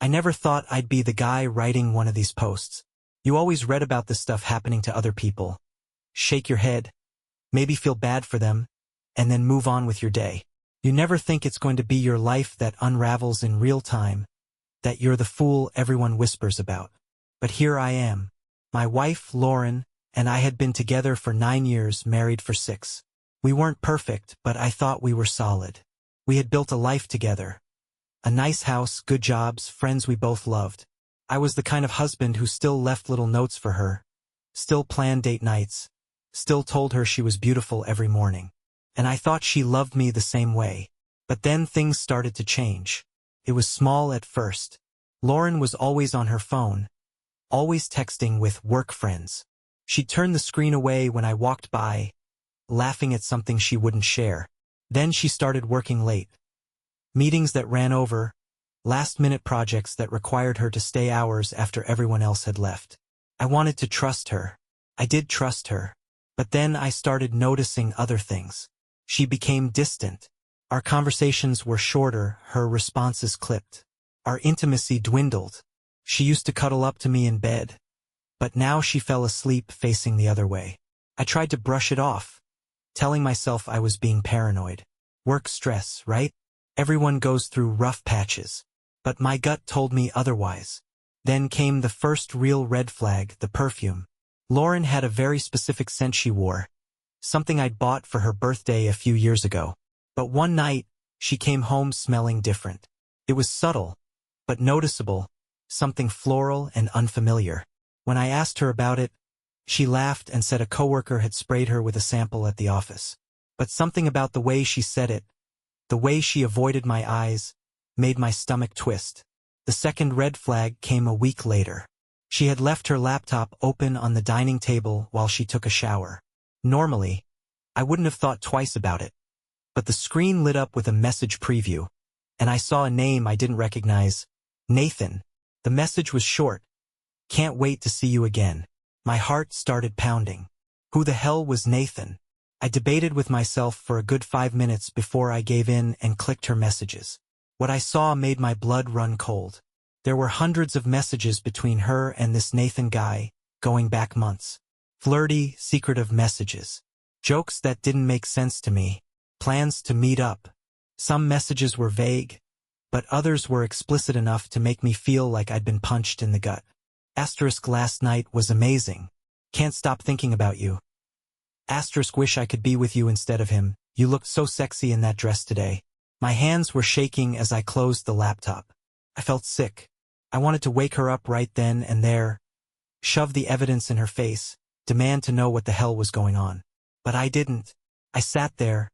never thought I'd be the guy writing one of these posts. You always read about this stuff happening to other people. Shake your head, maybe feel bad for them, and then move on with your day. You never think it's going to be your life that unravels in real time, that you're the fool everyone whispers about. But here I am. My wife, Lauren, and I had been together for 9 years, married for 6. We weren't perfect, but I thought we were solid. We had built a life together. A nice house, good jobs, friends we both loved. I was the kind of husband who still left little notes for her, still planned date nights, still told her she was beautiful every morning. And I thought she loved me the same way. But then things started to change. It was small at first. Lauren was always on her phone, always texting with work friends. She'd turn the screen away when I walked by, laughing at something she wouldn't share. Then she started working late. Meetings that ran over, last-minute projects that required her to stay hours after everyone else had left. I wanted to trust her. I did trust her. But then I started noticing other things. She became distant. Our conversations were shorter, her responses clipped. Our intimacy dwindled. She used to cuddle up to me in bed. But now she fell asleep facing the other way. I tried to brush it off, telling myself I was being paranoid. Work stress, right? Everyone goes through rough patches. But my gut told me otherwise. Then came the first real red flag, the perfume. Lauren had a very specific scent she wore, something I'd bought for her birthday a few years ago. But one night, she came home smelling different. It was subtle, but noticeable, something floral and unfamiliar. When I asked her about it, she laughed and said a coworker had sprayed her with a sample at the office. But something about the way she said it, the way she avoided my eyes, made my stomach twist. The second red flag came a week later. She had left her laptop open on the dining table while she took a shower. Normally, I wouldn't have thought twice about it. But the screen lit up with a message preview, and I saw a name I didn't recognize. Nathan. The message was short. Can't wait to see you again. My heart started pounding. Who the hell was Nathan? I debated with myself for a good 5 minutes before I gave in and clicked her messages. What I saw made my blood run cold. There were hundreds of messages between her and this Nathan guy, going back months. Flirty, secretive messages. Jokes that didn't make sense to me. Plans to meet up. Some messages were vague, but others were explicit enough to make me feel like I'd been punched in the gut. Asterisk last night was amazing. Can't stop thinking about you. Asterisk wish I could be with you instead of him. You looked so sexy in that dress today. My hands were shaking as I closed the laptop. I felt sick. I wanted to wake her up right then and there, shove the evidence in her face, demand to know what the hell was going on. But I didn't. I sat there,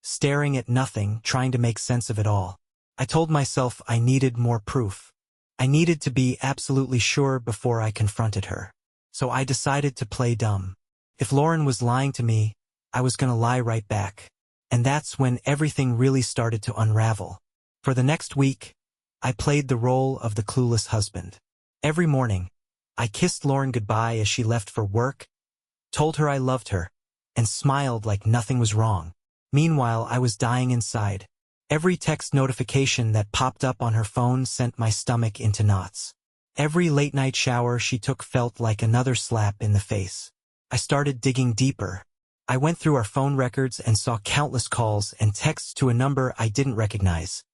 staring at nothing, trying to make sense of it all. I told myself I needed more proof. I needed to be absolutely sure before I confronted her. So I decided to play dumb. If Lauren was lying to me, I was gonna lie right back. And that's when everything really started to unravel. For the next week, I played the role of the clueless husband. Every morning, I kissed Lauren goodbye as she left for work, told her I loved her, and smiled like nothing was wrong. Meanwhile, I was dying inside. Every text notification that popped up on her phone sent my stomach into knots. Every late-night shower she took felt like another slap in the face. I started digging deeper. I went through our phone records and saw countless calls and texts to a number I didn't recognize.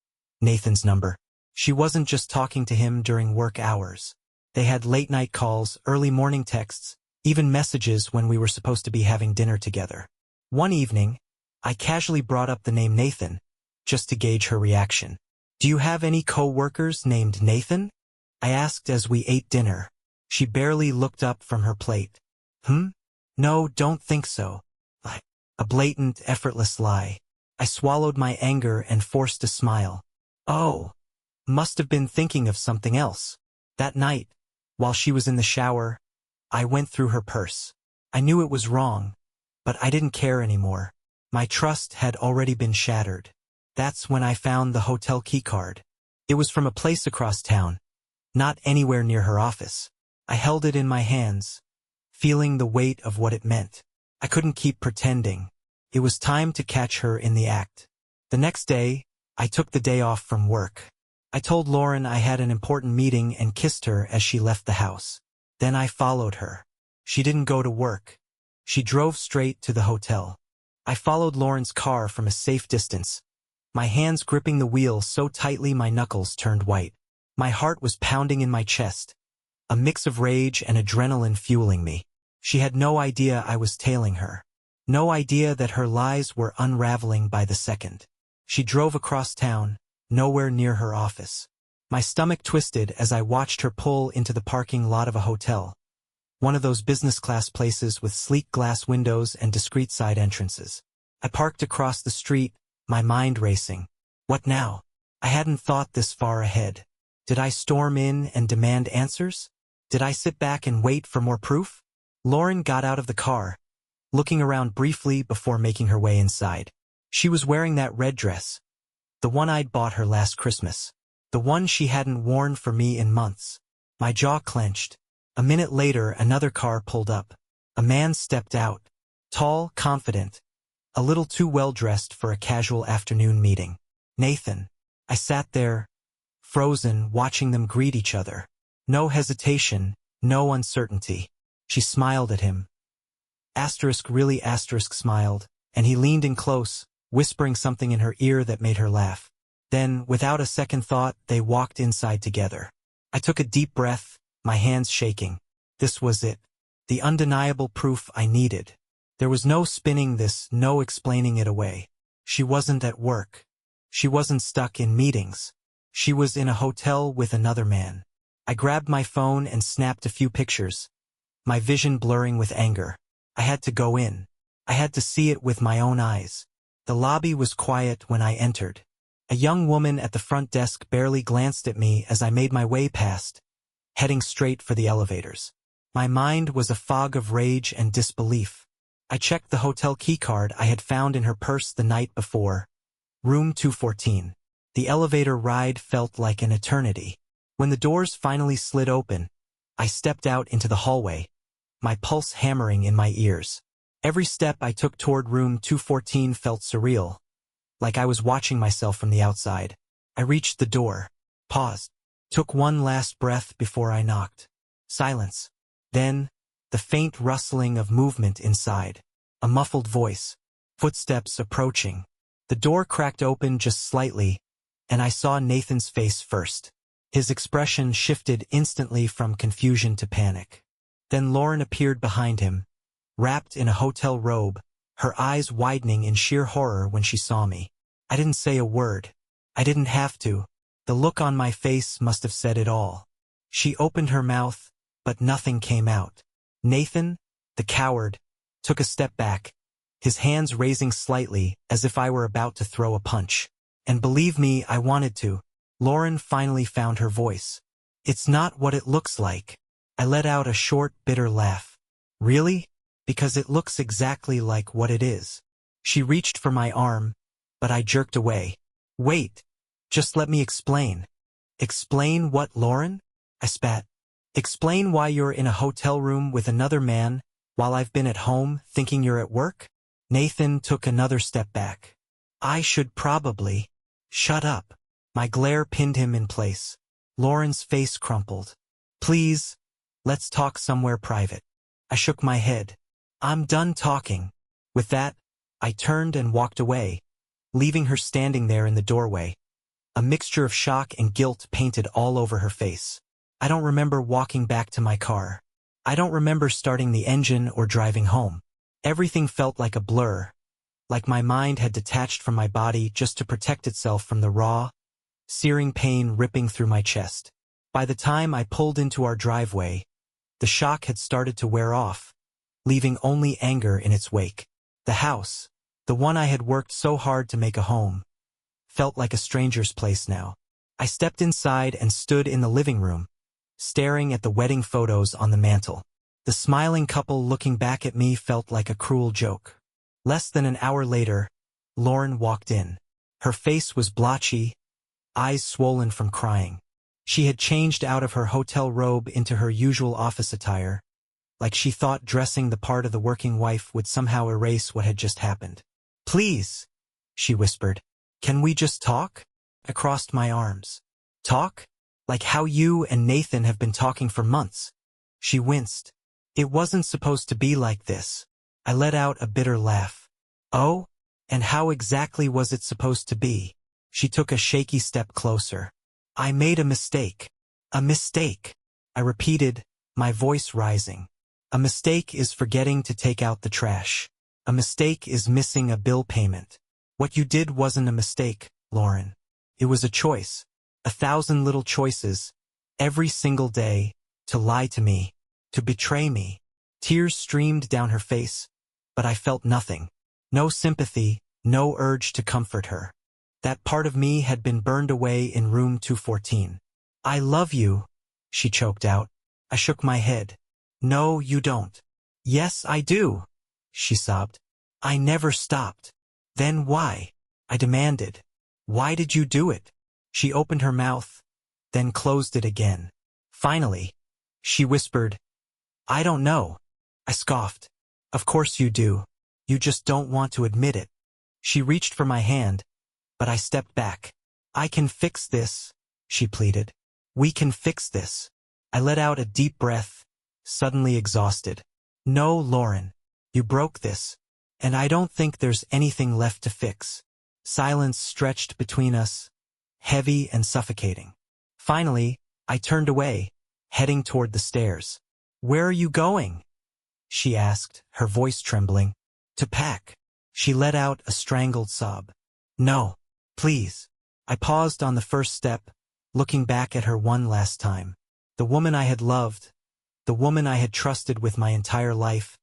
Nathan's number. She wasn't just talking to him during work hours. They had late-night calls, early morning texts, even messages when we were supposed to be having dinner together. One evening, I casually brought up the name Nathan, just to gauge her reaction. Do you have any co-workers named Nathan? I asked as we ate dinner. She barely looked up from her plate. No, don't think so. A blatant, effortless lie. I swallowed my anger and forced a smile. Oh, must have been thinking of something else. That night, while she was in the shower, I went through her purse. I knew it was wrong, but I didn't care anymore. My trust had already been shattered. That's when I found the hotel keycard. It was from a place across town, not anywhere near her office. I held it in my hands, feeling the weight of what it meant. I couldn't keep pretending. It was time to catch her in the act. The next day, I took the day off from work. I told Lauren I had an important meeting and kissed her as she left the house. Then I followed her. She didn't go to work. She drove straight to the hotel. I followed Lauren's car from a safe distance, my hands gripping the wheel so tightly my knuckles turned white. My heart was pounding in my chest, a mix of rage and adrenaline fueling me. She had no idea I was tailing her. No idea that her lies were unraveling by the second. She drove across town, nowhere near her office. My stomach twisted as I watched her pull into the parking lot of a hotel, one of those business-class places with sleek glass windows and discreet side entrances. I parked across the street, my mind racing. What now? I hadn't thought this far ahead. Did I storm in and demand answers? Did I sit back and wait for more proof? Lauren got out of the car, looking around briefly before making her way inside. She was wearing that red dress, the one I'd bought her last Christmas, the one she hadn't worn for me in months. My jaw clenched. A minute later, another car pulled up. A man stepped out, tall, confident, a little too well-dressed for a casual afternoon meeting. Nathan. I sat there, frozen, watching them greet each other. No hesitation, no uncertainty. She smiled at him. Really smiled, and he leaned in close, whispering something in her ear that made her laugh. Then, without a second thought, they walked inside together. I took a deep breath, my hands shaking. This was it. The undeniable proof I needed. There was no spinning this, no explaining it away. She wasn't at work. She wasn't stuck in meetings. She was in a hotel with another man. I grabbed my phone and snapped a few pictures, my vision blurring with anger. I had to go in. I had to see it with my own eyes. The lobby was quiet when I entered. A young woman at the front desk barely glanced at me as I made my way past, heading straight for the elevators. My mind was a fog of rage and disbelief. I checked the hotel keycard I had found in her purse the night before. Room 214. The elevator ride felt like an eternity. When the doors finally slid open, I stepped out into the hallway, my pulse hammering in my ears. Every step I took toward room 214 felt surreal, like I was watching myself from the outside. I reached the door, paused, took one last breath before I knocked. Silence. Then, the faint rustling of movement inside. A muffled voice. Footsteps approaching. The door cracked open just slightly, and I saw Nathan's face first. His expression shifted instantly from confusion to panic. Then Lauren appeared behind him, wrapped in a hotel robe, her eyes widening in sheer horror when she saw me. I didn't say a word. I didn't have to. The look on my face must have said it all. She opened her mouth, but nothing came out. Nathan, the coward, took a step back, his hands raising slightly as if I were about to throw a punch. And believe me, I wanted to. Lauren finally found her voice. It's not what it looks like. I let out a short, bitter laugh. Really? Because it looks exactly like what it is. She reached for my arm, but I jerked away. Wait. Just let me explain. Explain what, Lauren? I spat. Explain why you're in a hotel room with another man while I've been at home thinking you're at work? Nathan took another step back. I should probably. Shut up. My glare pinned him in place. Lauren's face crumpled. Please, let's talk somewhere private. I shook my head. I'm done talking. With that, I turned and walked away, leaving her standing there in the doorway. A mixture of shock and guilt painted all over her face. I don't remember walking back to my car. I don't remember starting the engine or driving home. Everything felt like a blur, like my mind had detached from my body just to protect itself from the raw, searing pain ripping through my chest. By the time I pulled into our driveway, the shock had started to wear off, leaving only anger in its wake. The house, the one I had worked so hard to make a home, felt like a stranger's place now. I stepped inside and stood in the living room, staring at the wedding photos on the mantel. The smiling couple looking back at me felt like a cruel joke. Less than an hour later, Lauren walked in. Her face was blotchy, eyes swollen from crying. She had changed out of her hotel robe into her usual office attire, like she thought dressing the part of the working wife would somehow erase what had just happened. Please, she whispered. Can we just talk? I crossed my arms. Talk? Like how you and Nathan have been talking for months. She winced. It wasn't supposed to be like this. I let out a bitter laugh. Oh? And how exactly was it supposed to be? She took a shaky step closer. I made a mistake. A mistake. I repeated, my voice rising. A mistake is forgetting to take out the trash. A mistake is missing a bill payment. What you did wasn't a mistake, Lauren. It was a choice. 1,000 little choices, every single day, to lie to me, to betray me. Tears streamed down her face, but I felt nothing. No sympathy, no urge to comfort her. That part of me had been burned away in room 214. I love you, she choked out. I shook my head. No, you don't. Yes, I do, she sobbed. I never stopped. Then why? I demanded. Why did you do it? She opened her mouth, then closed it again. Finally, she whispered, I don't know. I scoffed. Of course you do. You just don't want to admit it. She reached for my hand, but I stepped back. I can fix this, she pleaded. We can fix this. I let out a deep breath, suddenly exhausted. No, Lauren, you broke this, and I don't think there's anything left to fix. Silence stretched between us, heavy and suffocating. Finally, I turned away, heading toward the stairs. Where are you going? She asked, her voice trembling. To pack. She let out a strangled sob. No, please. I paused on the first step, looking back at her one last time. The woman I had loved, the woman I had trusted with my entire life,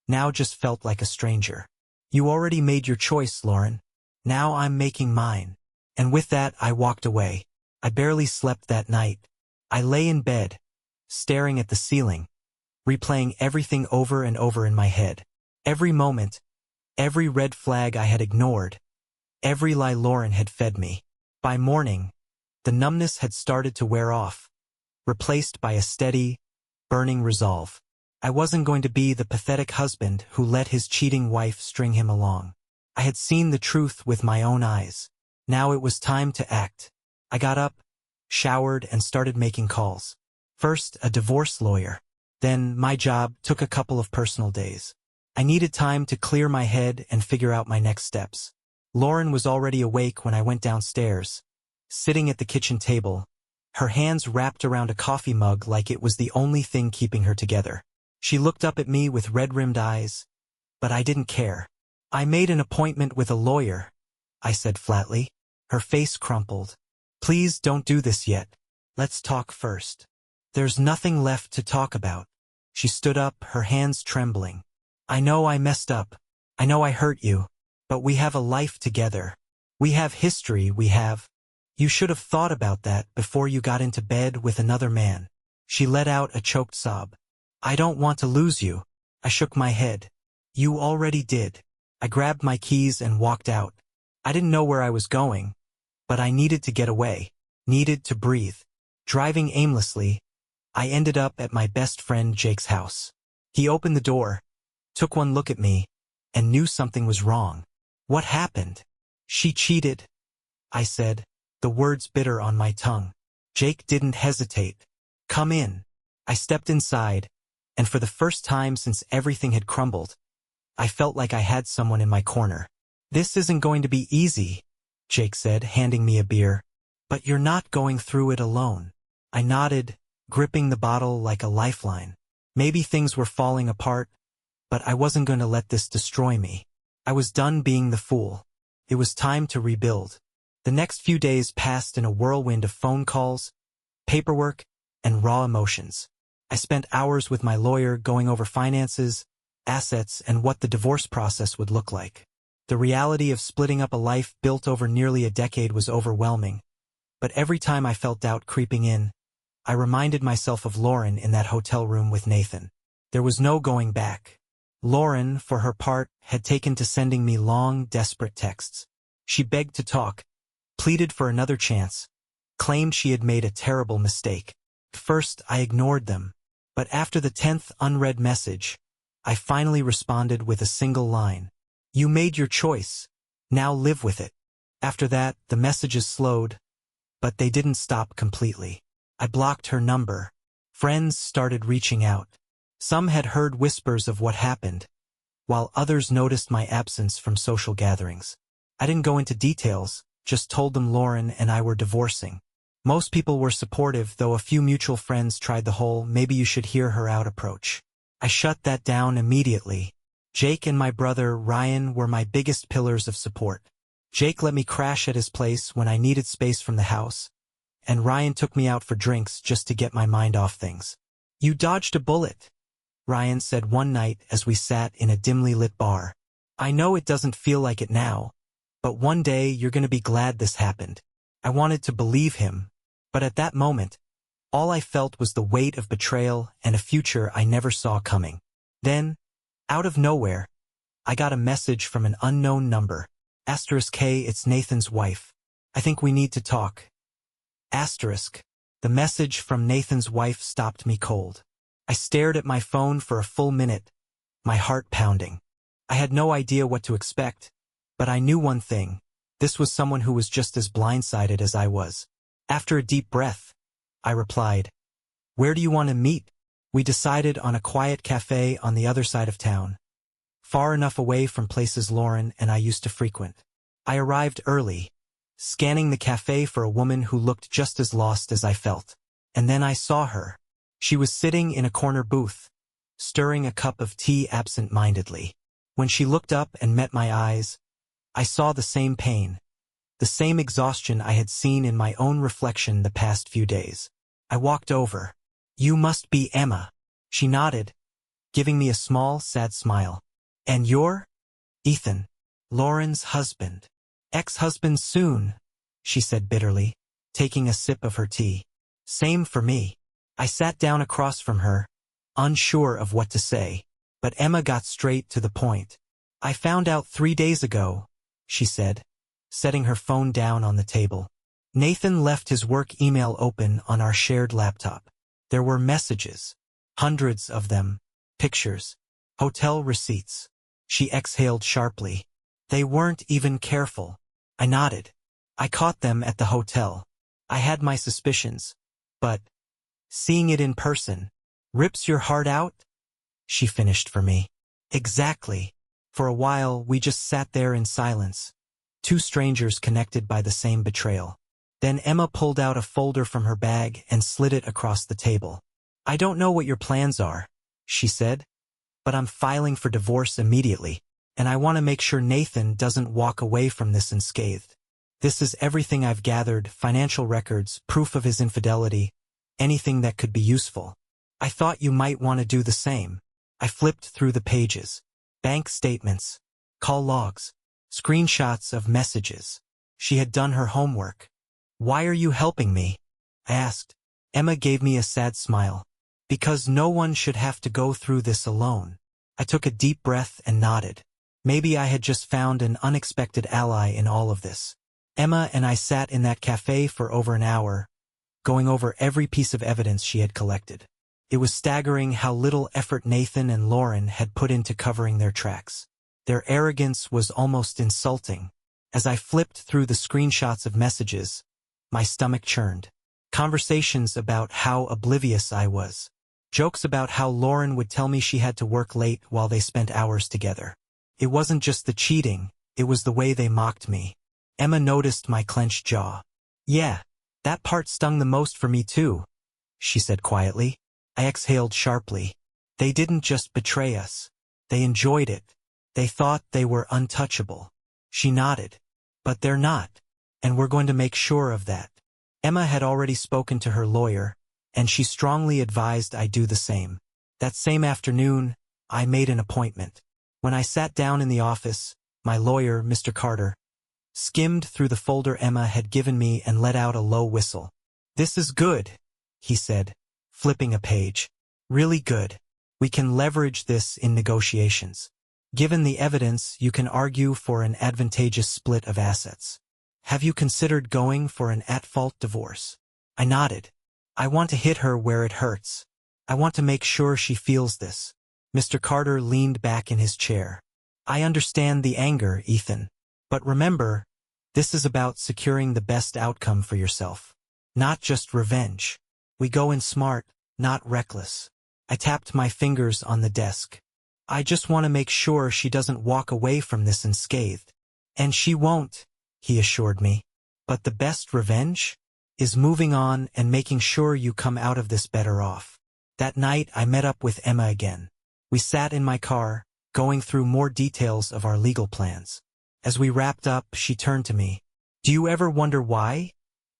now just felt like a stranger. You already made your choice, Lauren. Now I'm making mine. And with that, I walked away. I barely slept that night. I lay in bed, staring at the ceiling, replaying everything over and over in my head. Every moment, every red flag I had ignored, every lie Lauren had fed me. By morning, the numbness had started to wear off, replaced by a steady, burning resolve. I wasn't going to be the pathetic husband who let his cheating wife string him along. I had seen the truth with my own eyes. Now it was time to act. I got up, showered, and started making calls. First, a divorce lawyer. Then, my job took a couple of personal days. I needed time to clear my head and figure out my next steps. Lauren was already awake when I went downstairs, sitting at the kitchen table, her hands wrapped around a coffee mug like it was the only thing keeping her together. She looked up at me with red-rimmed eyes, but I didn't care. I made an appointment with a lawyer, I said flatly. Her face crumpled. Please don't do this yet. Let's talk first. There's nothing left to talk about. She stood up, her hands trembling. I know I messed up. I know I hurt you. But we have a life together. We have history, You should have thought about that before you got into bed with another man. She let out a choked sob. I don't want to lose you. I shook my head. You already did. I grabbed my keys and walked out. I didn't know where I was going, but I needed to get away, needed to breathe. Driving aimlessly, I ended up at my best friend Jake's house. He opened the door, took one look at me, and knew something was wrong. What happened? She cheated, I said, the words bitter on my tongue. Jake didn't hesitate. Come in. I stepped inside, and for the first time since everything had crumbled, I felt like I had someone in my corner. This isn't going to be easy, Jake said, handing me a beer. But you're not going through it alone. I nodded, gripping the bottle like a lifeline. Maybe things were falling apart, but I wasn't going to let this destroy me. I was done being the fool. It was time to rebuild. The next few days passed in a whirlwind of phone calls, paperwork, and raw emotions. I spent hours with my lawyer going over finances, assets, and what the divorce process would look like. The reality of splitting up a life built over nearly a decade was overwhelming, but every time I felt doubt creeping in, I reminded myself of Lauren in that hotel room with Nathan. There was no going back. Lauren, for her part, had taken to sending me long, desperate texts. She begged to talk, pleaded for another chance, claimed she had made a terrible mistake. First, I ignored them, but after the 10th unread message, I finally responded with a single line. You made your choice. Now live with it. After that, the messages slowed, But they didn't stop completely. I blocked her number. Friends started reaching out. Some had heard whispers of what happened, while others noticed my absence from social gatherings. I didn't go into details, just told them Lauren and I were divorcing. Most people were supportive, though a few mutual friends tried the whole "maybe you should hear her out" approach. I shut that down immediately. Jake and my brother Ryan were my biggest pillars of support. Jake let me crash at his place when I needed space from the house, and Ryan took me out for drinks just to get my mind off things. "You dodged a bullet," Ryan said one night as we sat in a dimly lit bar. "I know it doesn't feel like it now, but one day you're gonna be glad this happened." I wanted to believe him, but at that moment, all I felt was the weight of betrayal and a future I never saw coming. Then, out of nowhere, I got a message from an unknown number. *K, it's Nathan's wife. I think we need to talk. The message from Nathan's wife stopped me cold. I stared at my phone for a full minute, my heart pounding. I had no idea what to expect, but I knew one thing. This was someone who was just as blindsided as I was. After a deep breath, I replied, "Where do you want to meet?" We decided on a quiet cafe on the other side of town, far enough away from places Lauren and I used to frequent. I arrived early, scanning the cafe for a woman who looked just as lost as I felt. And then I saw her. She was sitting in a corner booth, stirring a cup of tea absent-mindedly. When she looked up and met my eyes, I saw the same pain, the same exhaustion I had seen in my own reflection the past few days. I walked over. "You must be Emma." She nodded, giving me a small, sad smile. "And you're?" "Ethan, Lauren's husband." "Ex-husband soon," she said bitterly, taking a sip of her tea. "Same for me." I sat down across from her, unsure of what to say, but Emma got straight to the point. "I found out 3 days ago," she said, setting her phone down on the table. "Nathan left his work email open on our shared laptop. There were messages, hundreds of them, pictures, hotel receipts." She exhaled sharply. "They weren't even careful." I nodded. "I caught them at the hotel. I had my suspicions, but seeing it in person rips your heart out," she finished for me. "Exactly." For a while, we just sat there in silence, two strangers connected by the same betrayal. Then Emma pulled out a folder from her bag and slid it across the table. "I don't know what your plans are," she said, "but I'm filing for divorce immediately, and I want to make sure Nathan doesn't walk away from this unscathed. This is everything I've gathered: financial records, proof of his infidelity, anything that could be useful. I thought you might want to do the same." I flipped through the pages. Bank statements, call logs, screenshots of messages. She had done her homework. "Why are you helping me?" I asked. Emma gave me a sad smile. "Because no one should have to go through this alone." I took a deep breath and nodded. Maybe I had just found an unexpected ally in all of this. Emma and I sat in that cafe for over an hour, going over every piece of evidence she had collected. It was staggering how little effort Nathan and Lauren had put into covering their tracks. Their arrogance was almost insulting. As I flipped through the screenshots of messages, my stomach churned. Conversations about how oblivious I was. Jokes about how Lauren would tell me she had to work late while they spent hours together. It wasn't just the cheating, it was the way they mocked me. Emma noticed my clenched jaw. "Yeah, that part stung the most for me too," she said quietly. I exhaled sharply. They didn't just betray us. They enjoyed it. They thought they were untouchable. She nodded. "But they're not. And we're going to make sure of that." Emma had already spoken to her lawyer, and she strongly advised I do the same. That same afternoon, I made an appointment. When I sat down in the office, my lawyer, Mr. Carter, skimmed through the folder Emma had given me and let out a low whistle. "This is good," he said, flipping a page. "Really good. We can leverage this in negotiations. Given the evidence, you can argue for an advantageous split of assets. Have you considered going for an at-fault divorce?" I nodded. "I want to hit her where it hurts. I want to make sure she feels this." Mr. Carter leaned back in his chair. "I understand the anger, Ethan. But remember, This is about securing the best outcome for yourself. Not just revenge. We go in smart, not reckless. I tapped my fingers on the desk. I just want to make sure she doesn't walk away from this unscathed. And she won't, he assured me. But the best revenge is moving on and making sure you come out of this better off. That night I met up with Emma again. We sat in my car, going through more details of our legal plans. As we wrapped up, she turned to me. "Do you ever wonder why?"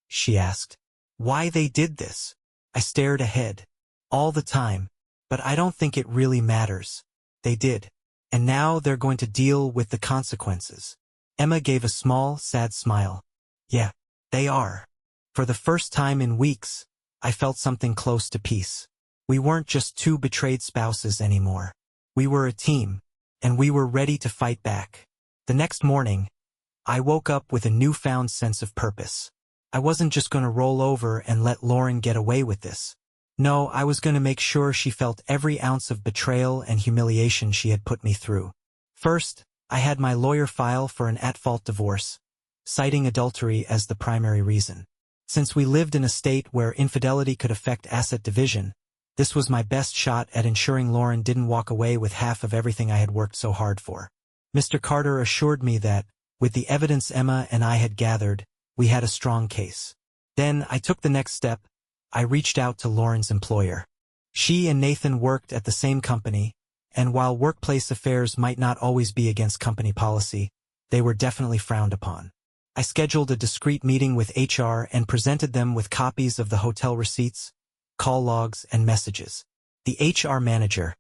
she asked. "Why they did this?" I stared ahead. "All the time. But I don't think it really matters. They did. And now they're going to deal with the consequences." Emma gave a small, sad smile. "Yeah, they are." For the first time in weeks, I felt something close to peace. We weren't just two betrayed spouses anymore. We were a team, and we were ready to fight back. The next morning, I woke up with a newfound sense of purpose. I wasn't just going to roll over and let Lauren get away with this. No, I was going to make sure she felt every ounce of betrayal and humiliation she had put me through. First, I had my lawyer file for an at-fault divorce, citing adultery as the primary reason. Since we lived in a state where infidelity could affect asset division, this was my best shot at ensuring Lauren didn't walk away with half of everything I had worked so hard for. Mr. Carter assured me that, with the evidence Emma and I had gathered, we had a strong case. Then I took the next step. I reached out to Lauren's employer. She and Nathan worked at the same company, and while workplace affairs might not always be against company policy, they were definitely frowned upon. I scheduled a discreet meeting with HR and presented them with copies of the hotel receipts, call logs, and messages. The HR manager,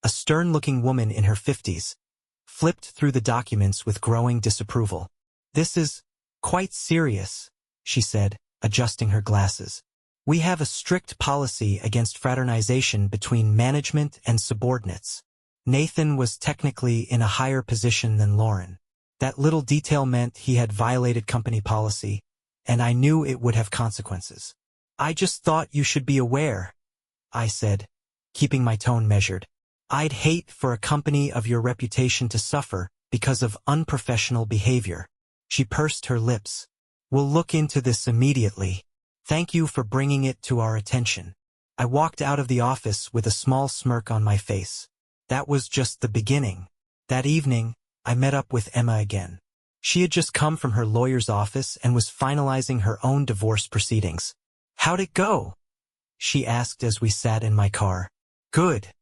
a stern-looking woman in her 50s, flipped through the documents with growing disapproval. "This is quite serious," she said, adjusting her glasses. "We have a strict policy against fraternization between management and subordinates. Nathan was technically in a higher position than Lauren. That little detail meant he had violated company policy, and I knew it would have consequences. I just thought you should be aware," I said, keeping my tone measured. "I'd hate for a company of your reputation to suffer because of unprofessional behavior." She pursed her lips. "We'll look into this immediately. Thank you for bringing it to our attention." I walked out of the office with a small smirk on my face. That was just the beginning. That evening, I met up with Emma again. She had just come from her lawyer's office and was finalizing her own divorce proceedings. "How'd it go?" she asked as we sat in my car. "Good,"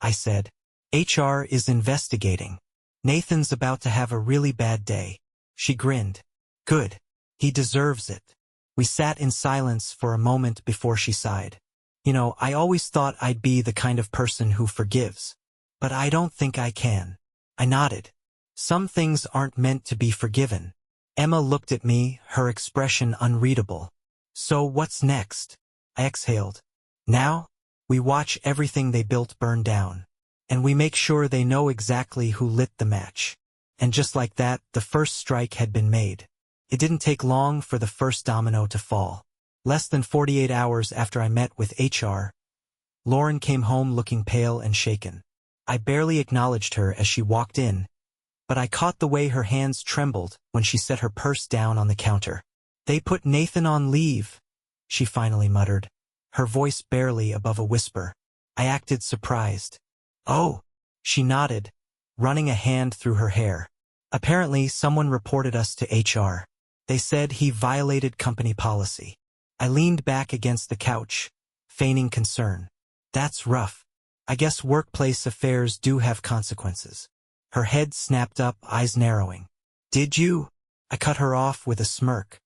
I said. "HR is investigating. Nathan's about to have a really bad day." She grinned. "Good. He deserves it." We sat in silence for a moment before she sighed. "You know, I always thought I'd be the kind of person who forgives. But I don't think I can." I nodded. "Some things aren't meant to be forgiven." Emma looked at me, her expression unreadable. "So what's next?" I exhaled. "Now, we watch everything they built burn down. And we make sure they know exactly who lit the match." And just like that, the first strike had been made. It didn't take long for the first domino to fall. Less than 48 hours after I met with HR, Lauren came home looking pale and shaken. I barely acknowledged her as she walked in, but I caught the way her hands trembled when she set her purse down on the counter. "They put Nathan on leave," she finally muttered, her voice barely above a whisper. I acted surprised. "Oh," she nodded, running a hand through her hair. "Apparently someone reported us to HR. They said he violated company policy." I leaned back against the couch, feigning concern. "That's rough. I guess workplace affairs do have consequences." Her head snapped up, eyes narrowing. "Did you?" I cut her off with a smirk.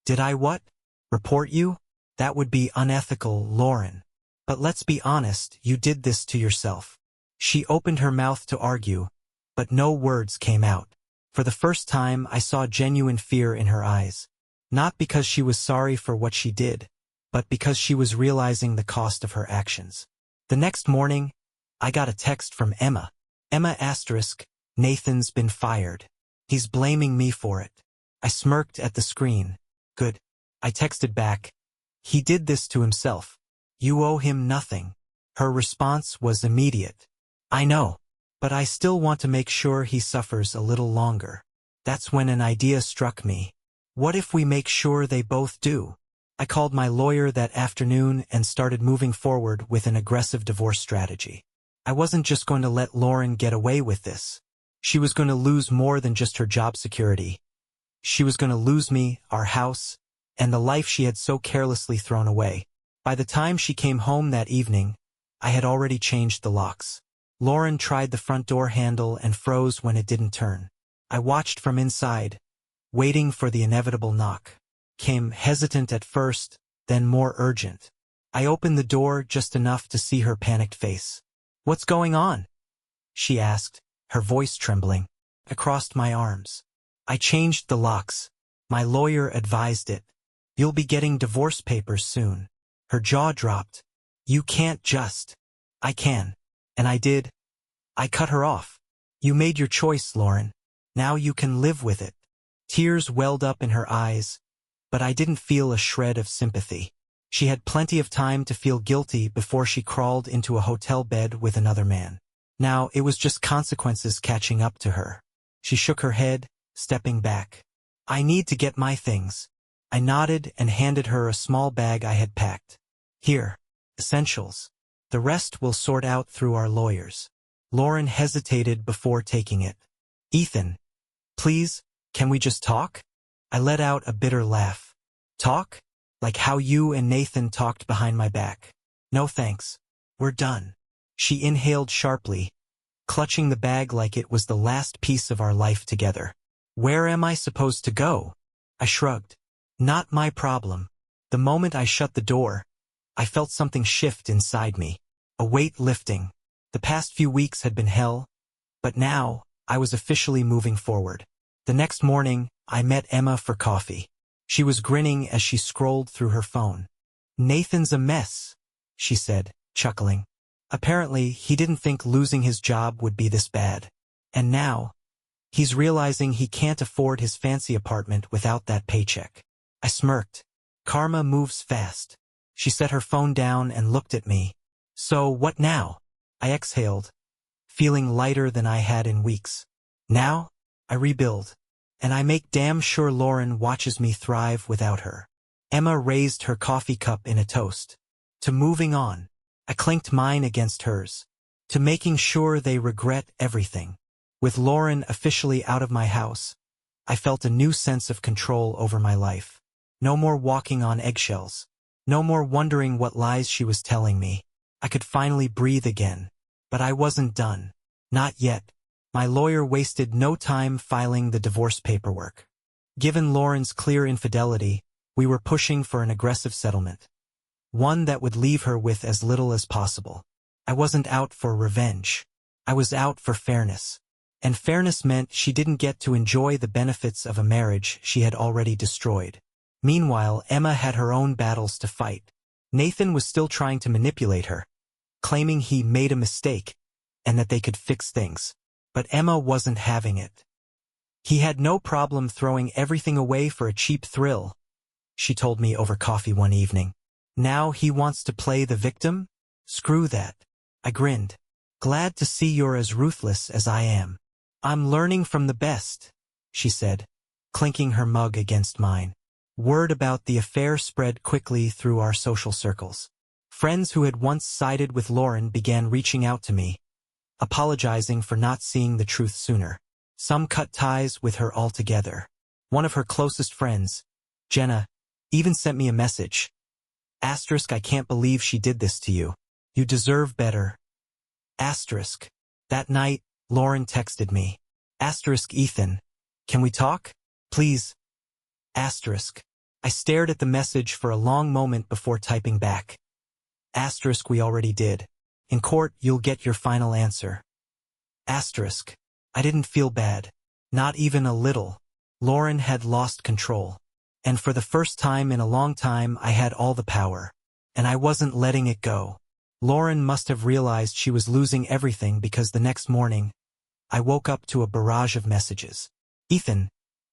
"Did I what? Report you? That would be unethical, Lauren. But let's be honest, you did this to yourself." She opened her mouth to argue, but no words came out. For the first time, I saw genuine fear in her eyes. Not because she was sorry for what she did, but because she was realizing the cost of her actions. The next morning, I got a text from Emma. "Emma asterisk, Nathan's been fired. He's blaming me for it." I smirked at the screen. "Good." I texted back. "He did this to himself. You owe him nothing." Her response was immediate. "I know, but I still want to make sure he suffers a little longer." That's when an idea struck me. What if we make sure they both do? I called my lawyer that afternoon and started moving forward with an aggressive divorce strategy. I wasn't just going to let Lauren get away with this. She was going to lose more than just her job security. She was going to lose me, our house, and the life she had so carelessly thrown away. By the time she came home that evening, I had already changed the locks. Lauren tried the front door handle and froze when it didn't turn. I watched from inside, waiting for the inevitable knock. Came hesitant at first, then more urgent. I opened the door just enough to see her panicked face. "What's going on?" she asked, her voice trembling. I crossed my arms. "I changed the locks. My lawyer advised it. You'll be getting divorce papers soon." Her jaw dropped. "You can't just." "I can. And I did." I cut her off. "You made your choice, Lauren. Now you can live with it." Tears welled up in her eyes, but I didn't feel a shred of sympathy. She had plenty of time to feel guilty before she crawled into a hotel bed with another man. Now it was just consequences catching up to her. She shook her head, stepping back. "I need to get my things." I nodded and handed her a small bag I had packed. "Here, essentials. The rest we'll sort out through our lawyers." Lauren hesitated before taking it. "Ethan, please, can we just talk?" I let out a bitter laugh. "Talk? Like how you and Nathan talked behind my back?" "No thanks. We're done." She inhaled sharply, clutching the bag like it was the last piece of our life together. "Where am I supposed to go?" I shrugged. "Not my problem." The moment I shut the door, I felt something shift inside me, a weight lifting. The past few weeks had been hell, but now I was officially moving forward. The next morning, I met Emma for coffee. She was grinning as she scrolled through her phone. "Nathan's a mess," she said, chuckling. Apparently, he didn't think losing his job would be this bad. And now, he's realizing he can't afford his fancy apartment without that paycheck. I smirked. Karma moves fast. She set her phone down and looked at me. "So what now?" I exhaled, feeling lighter than I had in weeks. "Now, I rebuild. And I make damn sure Lauren watches me thrive without her." Emma raised her coffee cup in a toast. "To moving on." I clinked mine against hers. "To making sure they regret everything." With Lauren officially out of my house, I felt a new sense of control over my life. No more walking on eggshells. No more wondering what lies she was telling me. I could finally breathe again. But I wasn't done. Not yet. My lawyer wasted no time filing the divorce paperwork. Given Lauren's clear infidelity, we were pushing for an aggressive settlement. One that would leave her with as little as possible. I wasn't out for revenge. I was out for fairness. And fairness meant she didn't get to enjoy the benefits of a marriage she had already destroyed. Meanwhile, Emma had her own battles to fight. Nathan was still trying to manipulate her, claiming he made a mistake and that they could fix things. But Emma wasn't having it. "He had no problem throwing everything away for a cheap thrill," she told me over coffee one evening. "Now he wants to play the victim? Screw that." I grinned. "Glad to see you're as ruthless as I am." "I'm learning from the best," she said, clinking her mug against mine. Word about the affair spread quickly through our social circles. Friends who had once sided with Lauren began reaching out to me, apologizing for not seeing the truth sooner. Some cut ties with her altogether. One of her closest friends, Jenna, even sent me a message. "Asterisk, I can't believe she did this to you. You deserve better." Asterisk. That night, Lauren texted me. Asterisk, "Ethan, can we talk? Please." Asterisk. I stared at the message for a long moment before typing back. Asterisk, "We already did. In court, you'll get your final answer." Asterisk. I didn't feel bad. Not even a little. Lauren had lost control. And for the first time in a long time, I had all the power. And I wasn't letting it go. Lauren must have realized she was losing everything because the next morning, I woke up to a barrage of messages. "Ethan,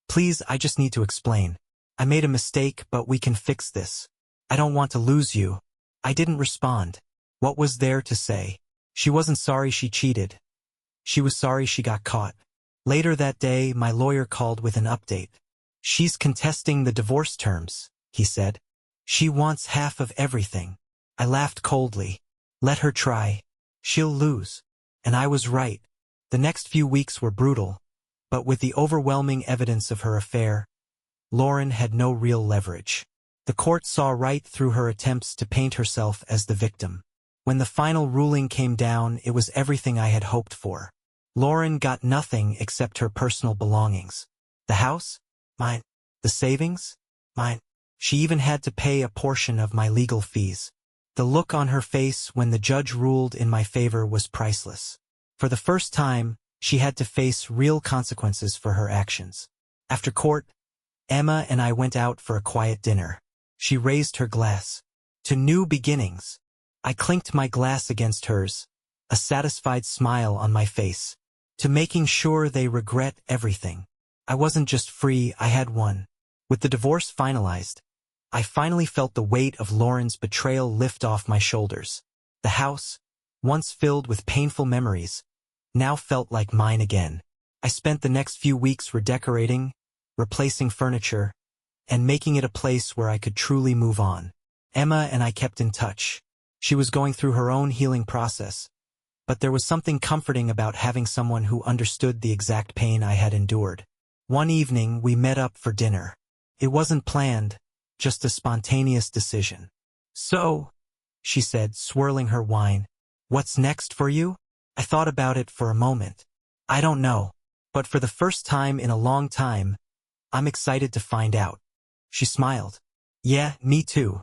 please, I just need to explain. I made a mistake, but we can fix this. I don't want to lose you." I didn't respond. What was there to say? She wasn't sorry she cheated. She was sorry she got caught. Later that day, my lawyer called with an update. "She's contesting the divorce terms," he said. "She wants half of everything." I laughed coldly. "Let her try. She'll lose." And I was right. The next few weeks were brutal, but with the overwhelming evidence of her affair, Lauren had no real leverage. The court saw right through her attempts to paint herself as the victim. When the final ruling came down, it was everything I had hoped for. Lauren got nothing except her personal belongings. The house? Mine. The savings? Mine. She even had to pay a portion of my legal fees. The look on her face when the judge ruled in my favor was priceless. For the first time, she had to face real consequences for her actions. After court, Emma and I went out for a quiet dinner. She raised her glass. "To new beginnings." I clinked my glass against hers, a satisfied smile on my face. "To making sure they regret everything." I wasn't just free, I had won. With the divorce finalized, I finally felt the weight of Lauren's betrayal lift off my shoulders. The house, once filled with painful memories, now felt like mine again. I spent the next few weeks redecorating, replacing furniture, and making it a place where I could truly move on. Emma and I kept in touch. She was going through her own healing process, but there was something comforting about having someone who understood the exact pain I had endured. One evening, we met up for dinner. It wasn't planned, just a spontaneous decision. "So," she said, swirling her wine, "what's next for you?" I thought about it for a moment. "I don't know, but for the first time in a long time, I'm excited to find out." She smiled. "Yeah, me too."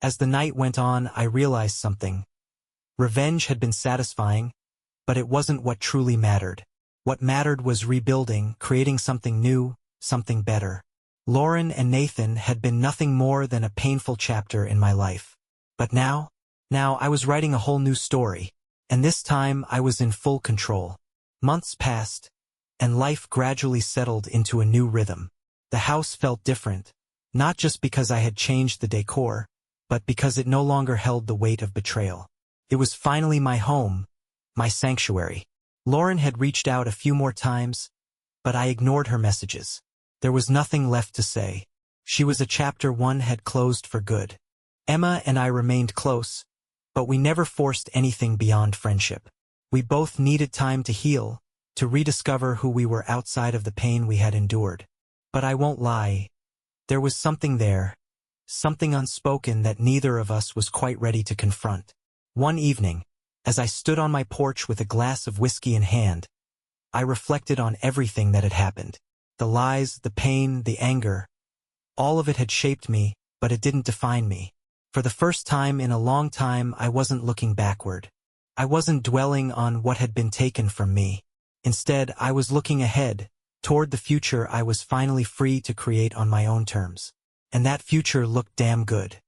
As the night went on, I realized something. Revenge had been satisfying, but it wasn't what truly mattered. What mattered was rebuilding, creating something new, something better. Lauren and Nathan had been nothing more than a painful chapter in my life. But now I was writing a whole new story, and this time I was in full control. Months passed, and life gradually settled into a new rhythm. The house felt different, not just because I had changed the decor, but because it no longer held the weight of betrayal. It was finally my home, my sanctuary. Lauren had reached out a few more times, but I ignored her messages. There was nothing left to say. She was a chapter one had closed for good. Emma and I remained close, but we never forced anything beyond friendship. We both needed time to heal, to rediscover who we were outside of the pain we had endured. But I won't lie, there was something there, something unspoken that neither of us was quite ready to confront. One evening, as I stood on my porch with a glass of whiskey in hand, I reflected on everything that had happened. The lies, the pain, the anger. All of it had shaped me, but it didn't define me. For the first time in a long time, I wasn't looking backward. I wasn't dwelling on what had been taken from me. Instead, I was looking ahead, toward the future I was finally free to create on my own terms. And that future looked damn good.